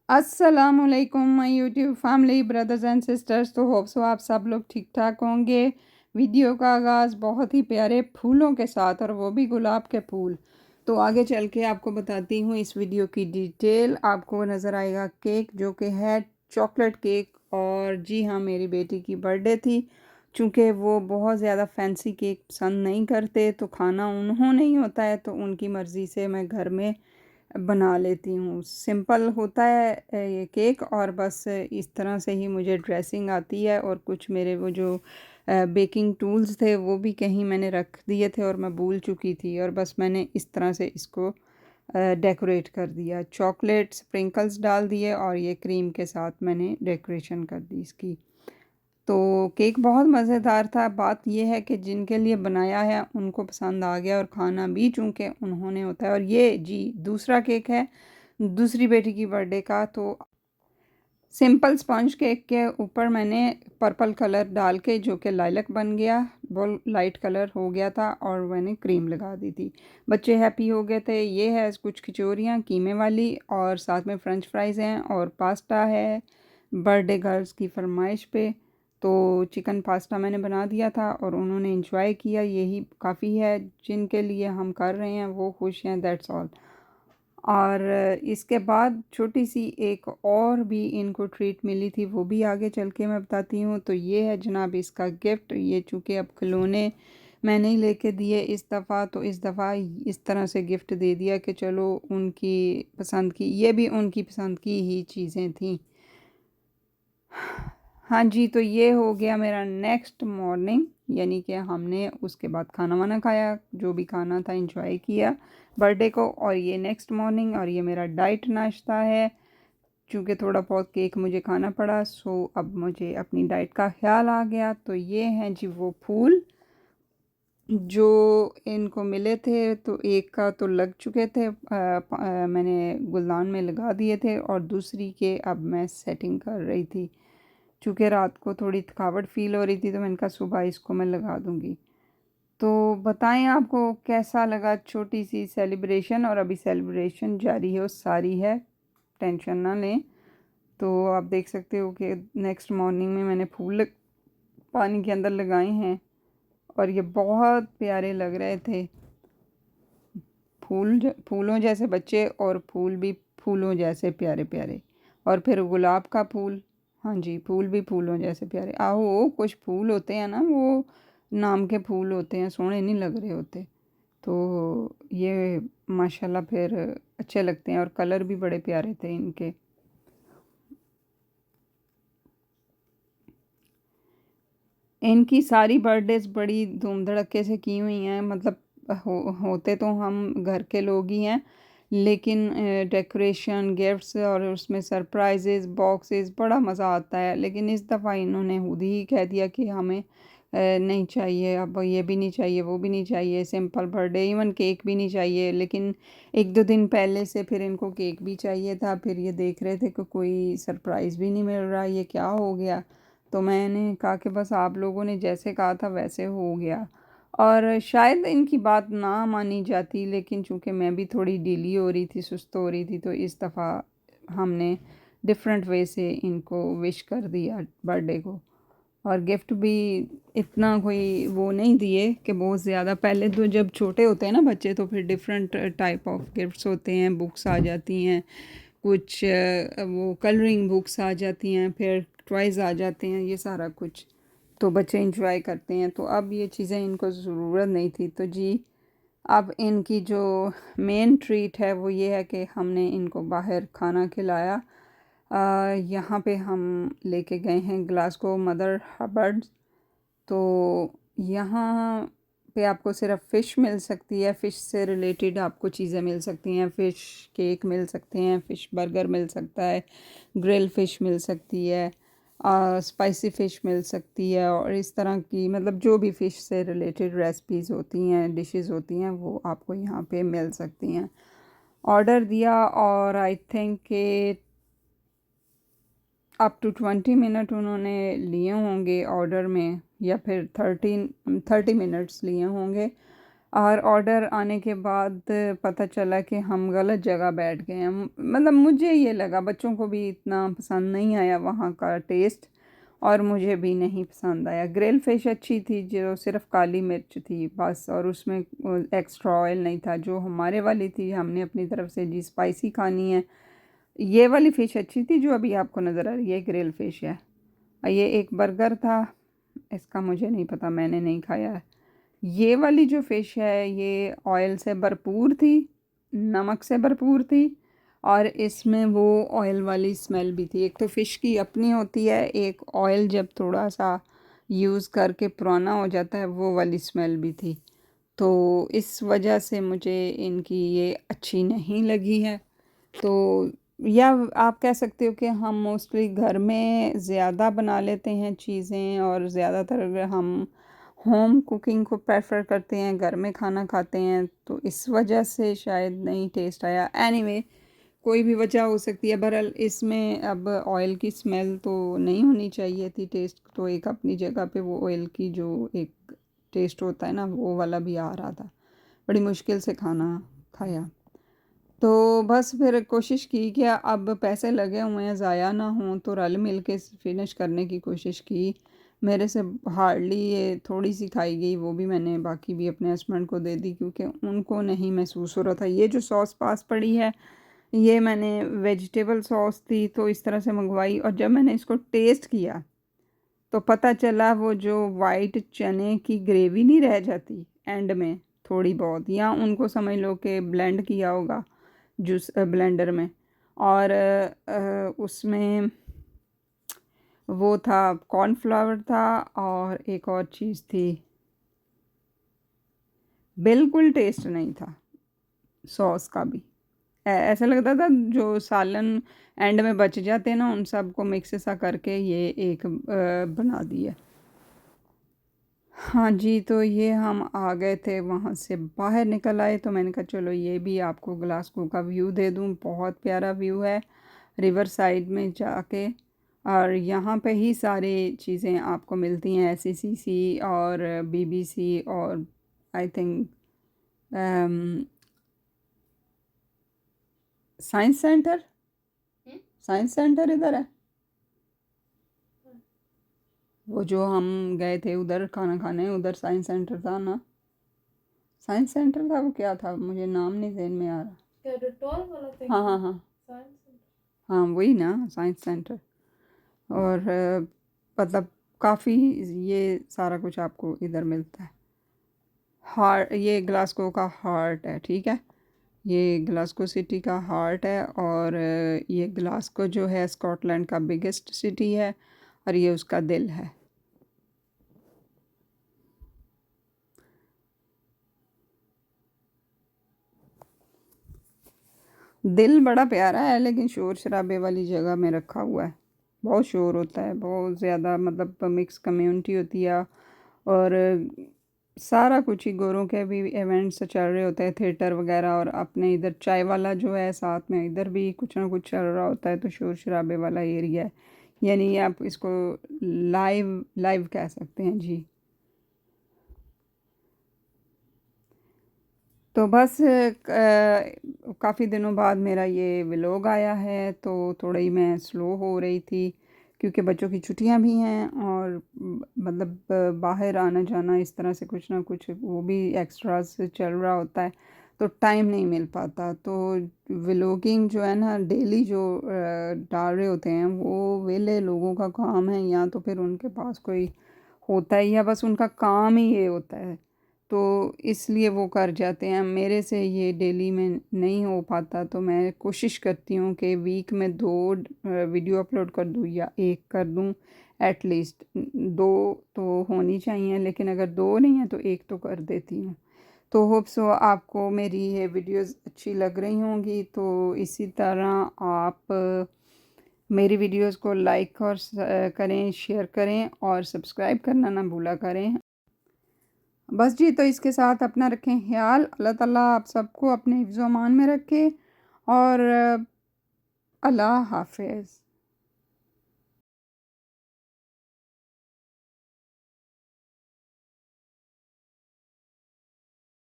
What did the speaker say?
अस्सलामुअलैकुम my YouTube family brothers and sisters. तो hope so आप सब लोग ठीक ठाक होंगे। वीडियो का आगाज़ बहुत ही प्यारे फूलों के साथ, और वो भी गुलाब के फूल। तो आगे चल के आपको बताती हूँ इस वीडियो की डिटेल। आपको नज़र आएगा केक, जो कि है चॉकलेट केक। और जी हाँ, मेरी बेटी की बर्थडे थी। चूँकि वो बहुत ज़्यादा फैंसी केक पसंद नहीं करते, तो खाना उन्होंने ही होता है, तो उनकी मर्ज़ी से मैं घर में बना लेती हूँ। सिंपल होता है ये केक, और बस इस तरह से ही मुझे ड्रेसिंग आती है। और कुछ मेरे वो जो बेकिंग टूल्स थे वो भी कहीं मैंने रख दिए थे और मैं भूल चुकी थी, और बस मैंने इस तरह से इसको डेकोरेट कर दिया। चॉकलेट स्प्रिंकल्स डाल दिए और ये क्रीम के साथ मैंने डेकोरेशन कर दी इसकी। तो केक बहुत मज़ेदार था। बात यह है कि जिनके लिए बनाया है उनको पसंद आ गया, और खाना भी चूँकि उन्होंने होता है। और ये जी दूसरा केक है दूसरी बेटी की बर्थडे का। तो सिंपल स्पंज केक के ऊपर मैंने पर्पल कलर डाल के, जो कि लाइलक बन गया, बहुत लाइट कलर हो गया था, और मैंने क्रीम लगा दी थी। बच्चे हैप्पी हो गए थे। ये है कुछ कचौरियाँ कीमे वाली, और साथ में फ्रेंच फ्राइज़ हैं और पास्ता है बर्थडे गर्ल्स की फरमाइश पे। तो चिकन पास्ता मैंने बना दिया था और उन्होंने इंजॉय किया, यही काफ़ी है। जिनके लिए हम कर रहे हैं वो खुश हैं, दैट्स ऑल। और इसके बाद छोटी सी एक और भी इनको ट्रीट मिली थी, वो भी आगे चल के मैं बताती हूँ। तो ये है जनाब इसका गिफ्ट। ये चूँकि अब खिलौने मैंने ही लेके दिए इस दफ़ा, तो इस दफ़ा इस तरह से गिफ्ट दे दिया कि चलो उनकी पसंद की, ये भी उनकी पसंद की ही चीज़ें थी। हाँ जी, तो ये हो गया मेरा नेक्स्ट मॉर्निंग, यानी कि हमने उसके बाद खाना वाना खाया, जो भी खाना था एंजॉय किया बर्थडे को। और ये नेक्स्ट मॉर्निंग, और ये मेरा डाइट नाश्ता है। चूँकि थोड़ा बहुत केक मुझे खाना पड़ा, सो अब मुझे अपनी डाइट का ख्याल आ गया। तो ये हैं जी वो फूल जो इनको मिले थे। तो एक का तो लग चुके थे, मैंने गुलदान में लगा दिए थे, और दूसरी के अब मैं सेटिंग कर रही थी। चूँकि रात को थोड़ी थकावट फ़ील हो रही थी, तो मैंने कहा सुबह इसको मैं लगा दूँगी। तो बताएं आपको कैसा लगा छोटी सी सेलिब्रेशन। और अभी सेलिब्रेशन जारी है, वो सारी है, टेंशन ना लें। तो आप देख सकते हो कि नेक्स्ट मॉर्निंग में मैंने फूल पानी के अंदर लगाए हैं, और ये बहुत प्यारे लग रहे थे। फूलों जैसे बच्चे, और फूल भी फूलों जैसे प्यारे प्यारे। और फिर गुलाब का फूल, हाँ जी, फूल भी फूलों जैसे प्यारे। आहो, कुछ फूल होते हैं ना, वो नाम के फूल होते हैं, सोने नहीं लग रहे होते। तो ये माशाल्लाह फिर अच्छे लगते हैं, और कलर भी बड़े प्यारे थे इनके। इनकी सारी बर्थडेज बड़ी धूम धड़क्के से की हुई हैं। मतलब होते तो हम घर के लोग ही हैं, लेकिन डेकोरेशन, गिफ्ट्स और उसमें सरप्राइजेज, बॉक्सेस, बड़ा मज़ा आता है। लेकिन इस दफ़ा इन्होंने खुद ही कह दिया कि हमें नहीं चाहिए, अब ये भी नहीं चाहिए, वो भी नहीं चाहिए, सिंपल बर्थडे, इवन केक भी नहीं चाहिए। लेकिन एक दो दिन पहले से फिर इनको केक भी चाहिए था। फिर ये देख रहे थे कि कोई सरप्राइज़ भी नहीं मिल रहा, ये क्या हो गया। तो मैंने कहा कि बस आप लोगों ने जैसे कहा था वैसे हो गया। और शायद इनकी बात ना मानी जाती, लेकिन चूँकि मैं भी थोड़ी ढीली हो रही थी, सुस्त हो रही थी, तो इस दफ़ा हमने डिफरेंट वे से इनको विश कर दिया बर्थडे को। और गिफ्ट भी इतना कोई वो नहीं दिए कि बहुत ज़्यादा। पहले तो जब छोटे होते हैं ना बच्चे, तो फिर डिफरेंट टाइप ऑफ गिफ्ट्स होते हैं, बुक्स आ जाती हैं, कुछ वो कलरिंग बुक्स आ जाती हैं, फिर टॉयज़ आ जाते हैं, ये सारा कुछ। तो बच्चे इंजॉय करते हैं। तो अब ये चीज़ें इनको ज़रूरत नहीं थी। तो जी, अब इनकी जो मेन ट्रीट है वो ये है कि हमने इनको बाहर खाना खिलाया। यहाँ पे हम लेके गए हैं ग्लासगो मदर हबर्ड। तो यहाँ पे आपको सिर्फ फ़िश मिल सकती है, फ़िश से रिलेटेड आपको चीज़ें मिल सकती हैं। फ़िश केक मिल सकते हैं, फ़िश बर्गर मिल सकता है, ग्रिल फ़िश मिल सकती है, स्पाइसी फ़िश मिल सकती है, और इस तरह की मतलब जो भी फ़िश से रिलेटेड रेसिपीज़ होती हैं, डिशेस होती हैं, वो आपको यहाँ पे मिल सकती हैं। ऑर्डर दिया, और आई थिंक कि अप टू 20 मिनट उन्होंने लिए होंगे ऑर्डर में, या फिर 30 मिनट्स लिए होंगे। और ऑर्डर आने के बाद पता चला कि हम गलत जगह बैठ गए हैं। मतलब मुझे ये लगा, बच्चों को भी इतना पसंद नहीं आया वहाँ का टेस्ट, और मुझे भी नहीं पसंद आया। ग्रिल फिश अच्छी थी, जो सिर्फ काली मिर्च थी बस, और उसमें एक्स्ट्रा ऑयल नहीं था। जो हमारे वाली थी, हमने अपनी तरफ से जी स्पाइसी खानी है, ये वाली फ़िश अच्छी थी जो अभी आपको नज़र आ रही है, ग्रिल फिश है। ये एक बर्गर था, इसका मुझे नहीं पता, मैंने नहीं खाया है। ये वाली जो फ़िश है ये ऑयल से भरपूर थी, नमक से भरपूर थी, और इसमें वो ऑयल वाली स्मेल भी थी। एक तो फ़िश की अपनी होती है, एक ऑयल जब थोड़ा सा यूज़ करके पुराना हो जाता है, वो वाली स्मेल भी थी। तो इस वजह से मुझे इनकी ये अच्छी नहीं लगी है। तो या आप कह सकते हो कि हम मोस्टली घर में ज़्यादा बना लेते हैं चीज़ें, और ज़्यादातर हम होम कुकिंग को प्रेफर करते हैं, घर में खाना खाते हैं, तो इस वजह से शायद नहीं टेस्ट आया। एनीवे, कोई भी वजह हो सकती है। बहरहाल इसमें अब ऑयल की स्मेल तो नहीं होनी चाहिए थी, टेस्ट तो एक अपनी जगह पे वो ऑयल की जो एक टेस्ट होता है ना, वो वाला भी आ रहा था। बड़ी मुश्किल से खाना खाया। तो बस फिर कोशिश की कि अब पैसे लगे हुए हैं, ज़ाया ना हों, तो रल मिल के फिनिश करने की कोशिश की। मेरे से हार्डली ये थोड़ी सी खाई गई, वो भी मैंने बाकी भी अपने हस्बैंड को दे दी, क्योंकि उनको नहीं महसूस हो रहा था। ये जो सॉस पास पड़ी है, ये मैंने वेजिटेबल सॉस थी तो इस तरह से मंगवाई, और जब मैंने इसको टेस्ट किया तो पता चला वो जो वाइट चने की ग्रेवी नहीं रह जाती एंड में थोड़ी बहुत, या उनको समझ लो कि ब्लेंड किया होगा जूस ब्लेंडर में, और उसमें वो था कॉर्नफ्लावर था, और एक और चीज़ थी, बिल्कुल टेस्ट नहीं था सॉस का भी। ऐसा लगता था जो सालन एंड में बच जाते हैं ना, उन सब को मिक्स सा करके ये एक बना दिया। हाँ जी, तो ये हम आ गए थे, वहाँ से बाहर निकल आए, तो मैंने कहा चलो ये भी आपको ग्लासगो का व्यू दे दूँ। बहुत प्यारा व्यू है रिवर साइड में जाके, और यहाँ पे ही सारी चीज़ें आपको मिलती हैं, SCCC और BBC, और I think science centre, science centre इधर है। वो जो हम गए थे उधर खाना खाने, उधर साइंस सेंटर था ना, साइंस सेंटर था, वो क्या था मुझे नाम नहीं ज़हन में आ रहा। क्या डिटॉल वाला था? हाँ हाँ हाँ साइंस सेंटर। हाँ, वही ना साइंस सेंटर। और मतलब काफ़ी ये सारा कुछ आपको इधर मिलता है। हार्ट, ये ग्लासगो का हार्ट है, ठीक है, ये ग्लासगो सिटी का हार्ट है, और ये ग्लासगो जो है स्कॉटलैंड का बिगेस्ट सिटी है, और ये उसका दिल है। दिल बड़ा प्यारा है, लेकिन शोर शराबे वाली जगह में रखा हुआ है, बहुत शोर होता है, बहुत ज़्यादा, मतलब मिक्स कम्युनिटी होती है, और सारा कुछ ही गोरों के भी इवेंट्स चल रहे होते हैं, थिएटर वगैरह, और अपने इधर चाय वाला जो है साथ में, इधर भी कुछ ना कुछ चल रहा होता है, तो शोर शराबे वाला एरिया है। यानी आप इसको लाइव लाइव कह सकते हैं जी। तो बस काफ़ी दिनों बाद मेरा ये व्लॉग आया है, तो थोड़ा ही मैं स्लो हो रही थी, क्योंकि बच्चों की छुट्टियां भी हैं, और मतलब बाहर आना जाना इस तरह से कुछ ना कुछ वो भी एक्स्ट्रा से चल रहा होता है, तो टाइम नहीं मिल पाता। तो व्लॉगिंग जो है ना, डेली जो डाल रहे होते हैं, वो वेले लोगों का काम है, या तो फिर उनके पास कोई होता है, या बस उनका काम ही ये होता है, तो इसलिए वो कर जाते हैं। मेरे से ये डेली में नहीं हो पाता, तो मैं कोशिश करती हूँ कि वीक में 2 वीडियो अपलोड कर दूँ, या एक कर दूँ एटलीस्ट। 2 तो होनी चाहिए, लेकिन अगर 2 नहीं है तो एक तो कर देती हूँ। तो होप सो आपको मेरी ये वीडियोस अच्छी लग रही होंगी। तो इसी तरह आप मेरी वीडियोस को लाइक और करें, शेयर करें, और सब्सक्राइब करना ना भूला करें। बस जी, तो इसके साथ अपना रखें ख्याल। अल्लाह ताला आप सबको अपने हिफ्ज़-ओ-अमान में रखे, और अल्लाह हाफ़िज़।